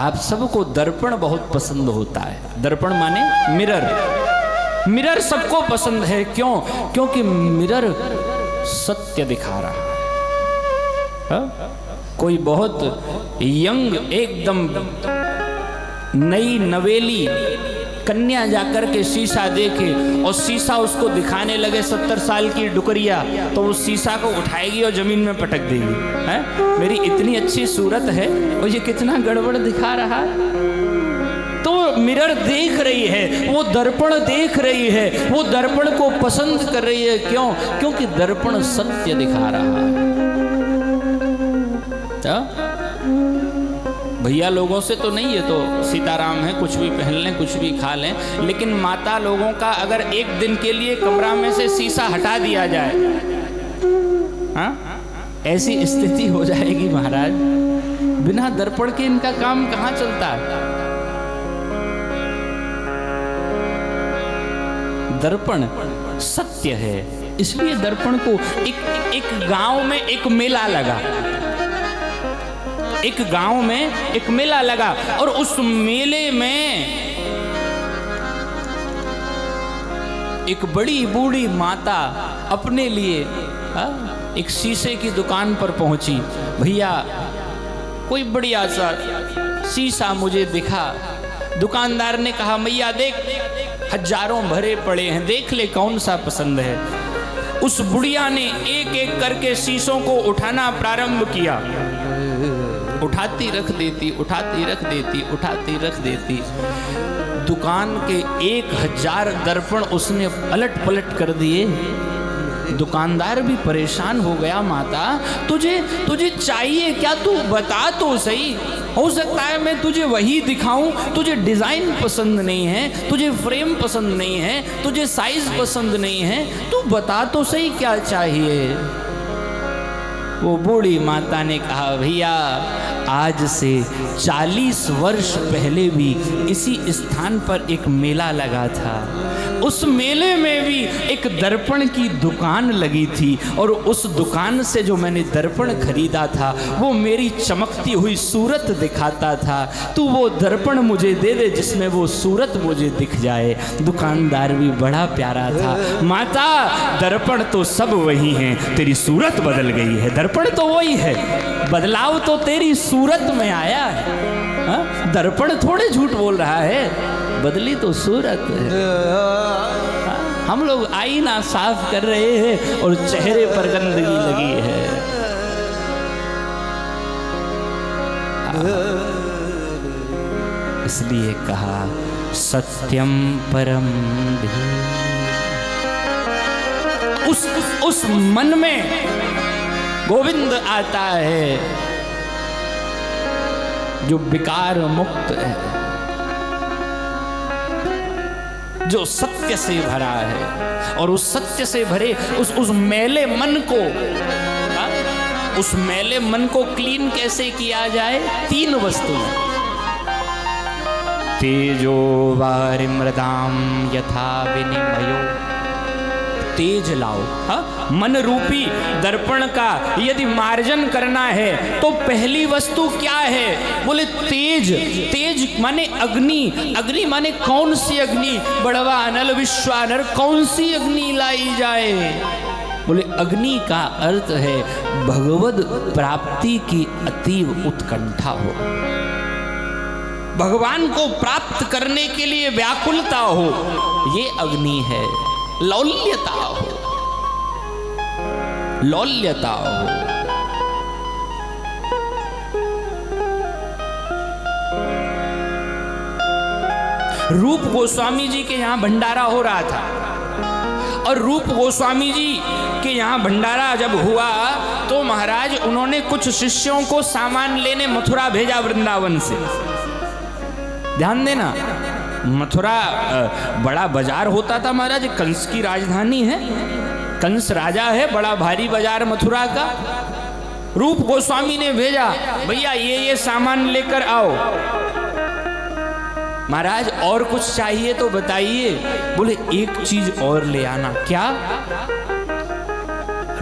आप सबको दर्पण बहुत पसंद होता है। दर्पण माने मिरर। मिरर सबको पसंद है। क्यों? क्योंकि मिरर सत्य दिखा रहा है। कोई बहुत यंग एकदम नई नवेली कन्या जाकर के शीशा देखे और शीशा उसको दिखाने लगे 70 साल की डुकरिया, तो उस शीशा को उठाएगी और जमीन में पटक देगी। है मेरी इतनी अच्छी सूरत है और ये कितना गड़बड़ दिखा रहा है। तो मिरर देख रही है, वो दर्पण देख रही है, वो दर्पण को पसंद कर रही है। क्यों? क्योंकि दर्पण सत्य दिखा रहा है। भैया लोगों से तो नहीं है, तो सीताराम है, कुछ भी पहन लें, कुछ भी खा लें, लेकिन माता लोगों का अगर एक दिन के लिए कमरा में से शीशा हटा दिया जाए, हाँ, ऐसी स्थिति हो जाएगी महाराज। बिना दर्पण के इनका काम कहाँ चलता है। दर्पण सत्य है, इसलिए दर्पण को एक गांव में एक मेला लगा। एक गांव में एक मेला लगा और उस मेले में एक बड़ी बूढ़ी माता अपने लिए एक शीशे की दुकान पर पहुंची। भैया कोई बढ़िया सा शीशा मुझे दिखा। दुकानदार ने कहा मैया देख, हजारों भरे पड़े हैं, देख ले कौन सा पसंद है। उस बुढ़िया ने एक एक करके शीशों को उठाना प्रारंभ किया। उठाती रख देती, उठाती रख देती, उठाती रख देती। दुकान के 1000 दर्पण उसने अलट पलट कर दिए। दुकानदार भी परेशान हो गया। माता तुझे चाहिए क्या? तू बता तो सही। हो सकता है मैं तुझे वही दिखाऊं, तुझे डिजाइन पसंद नहीं है, तुझे फ्रेम पसंद नहीं है, तुझे साइज पसंद नहीं है, तू बता तो सही क्या चाहिए। वो बूढ़ी माता ने कहा भैया आज से 40 वर्ष पहले भी इसी स्थान पर एक मेला लगा था। उस मेले में भी एक दर्पण की दुकान लगी थी और उस दुकान से जो मैंने दर्पण खरीदा था वो मेरी चमकती हुई सूरत दिखाता था। तू वो दर्पण मुझे दे दे जिसमें वो सूरत मुझे दिख जाए। दुकानदार भी बड़ा प्यारा था। माता दर्पण तो सब वही हैं, तेरी सूरत बदल गई है। दर्पण तो वही है, बदलाव तो तेरी सूरत में आया है। हा? दर्पण थोड़े झूठ बोल रहा है, बदली तो सूरत है। हम लोग आईना साफ कर रहे हैं और चेहरे पर गंदगी लगी है। इसलिए कहा सत्यम परम। उस मन में गोविंद आता है जो विकार मुक्त है, जो सत्य से भरा है। और उस सत्य से भरे उस मेले मन को, उस मेले मन को क्लीन कैसे किया जाए? 3 वस्तु। तेजो वारि मृदाम यथा विनिमयो। तेज लाओ। मन रूपी दर्पण का यदि मार्जन करना है तो पहली वस्तु क्या है? बोले तेज। तेज माने अग्नि। अग्नि माने कौन सी अग्नि? बड़वा अनल विश्वानर, कौन सी अग्नि लाई जाए? बोले अग्नि का अर्थ है भगवद प्राप्ति की अतीव उत्कंठा हो, भगवान को प्राप्त करने के लिए व्याकुलता हो, ये अग्नि है। लौल्यता हो, लौल्यता हो। रूप गोस्वामी जी के यहां भंडारा हो रहा था और रूप गोस्वामी जी के यहाँ भंडारा जब हुआ तो महाराज उन्होंने कुछ शिष्यों को सामान लेने मथुरा भेजा वृंदावन से। ध्यान देना, मथुरा बड़ा बाजार होता था महाराज, कंस की राजधानी है, कंस राजा है, बड़ा भारी बाजार मथुरा का। रूप गोस्वामी ने भेजा, भैया ये सामान लेकर आओ। महाराज और कुछ चाहिए तो बताइए। बोले एक चीज और ले आना। क्या?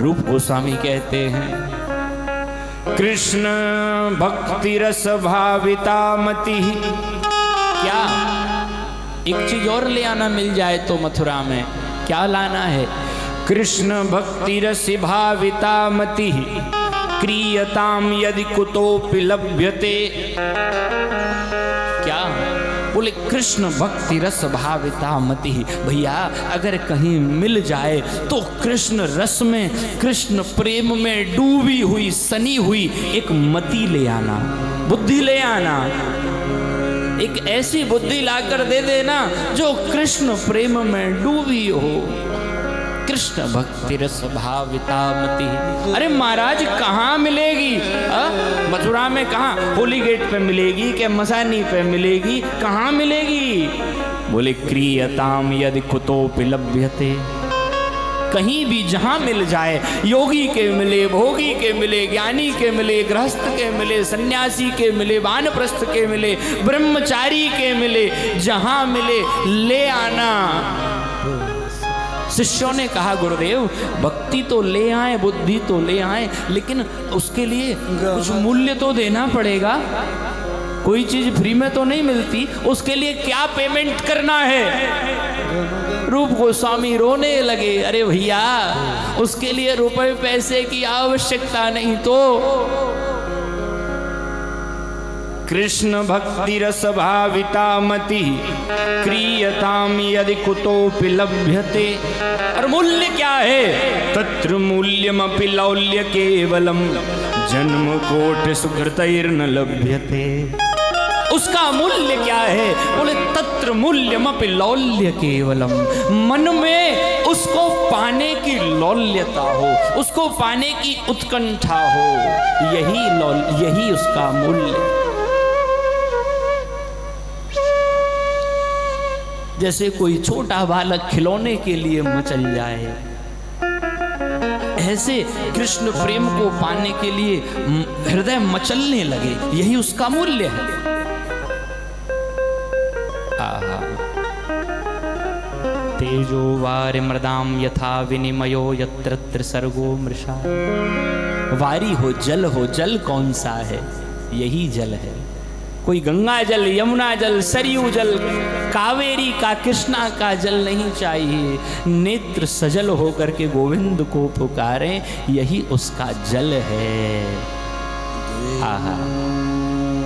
रूप गोस्वामी कहते हैं कृष्ण भक्ति रस भाविता मति। क्या एक चीज और ले आना मिल जाए तो मथुरा में, क्या लाना है? कृष्ण भक्ति रस भाविता मति क्रियताम यदि कुतोपि लभ्यते। क्या बोले? कृष्ण भक्ति रस भाविता मति। भैया अगर कहीं मिल जाए तो कृष्ण रस में, कृष्ण प्रेम में डूबी हुई, सनी हुई एक मति ले आना, बुद्धि ले आना। एक ऐसी बुद्धि लाकर दे देना जो कृष्ण प्रेम में डूबी हो। कृष्ण भक्ति रस भाविता मति। अरे महाराज कहाँ मिलेगी? मथुरा में कहाँ? होली गेट पे मिलेगी क्या? मसानी पे मिलेगी? कहाँ मिलेगी? बोले क्रियताम यदि कुतोपि लभ्यते। कहीं भी जहां मिल जाए, योगी के मिले, भोगी के मिले, ज्ञानी के मिले, गृहस्थ के मिले, सन्यासी के मिले, वानप्रस्थ के मिले, ब्रह्मचारी के मिले, जहां मिले ले आना। शिष्यों ने कहा गुरुदेव भक्ति तो ले आए, बुद्धि तो ले आए, लेकिन उसके लिए कुछ मूल्य तो देना पड़ेगा। कोई चीज फ्री में तो नहीं मिलती, उसके लिए क्या पेमेंट करना है? रूप गोस्वामी रोने लगे। अरे भैया उसके लिए रुपए पैसे की आवश्यकता नहीं तो कृष्ण भक्ति रस भाविता मति क्रियताम यदि कुतोपि लभ्यते। और मूल्य क्या है? तत्र मूल्यमपि लौल्य केवलम जन्म कोटि सुकृतैर्न लभ्यते। उसका मूल्य क्या है? बोले तत्र मूल्यमपि लौल्य केवलम। मन में उसको पाने की लौल्यता हो, उसको पाने की उत्कंठा हो, यही उसका मूल्य। जैसे कोई छोटा बालक खिलौने के लिए मचल जाए, ऐसे कृष्ण प्रेम को पाने के लिए हृदय मचलने लगे, यही उसका मूल्य है। तेजो वारि मृदाम यथा विनिमयो यत्र त्रिसर्गो मृषा। वारी हो, जल कौन सा है? यही जल है। कोई गंगा जल, यमुना जल, सरयू जल, कावेरी का, कृष्णा का जल नहीं चाहिए। नेत्र सजल होकर के गोविंद को पुकारें, यही उसका जल है। आहा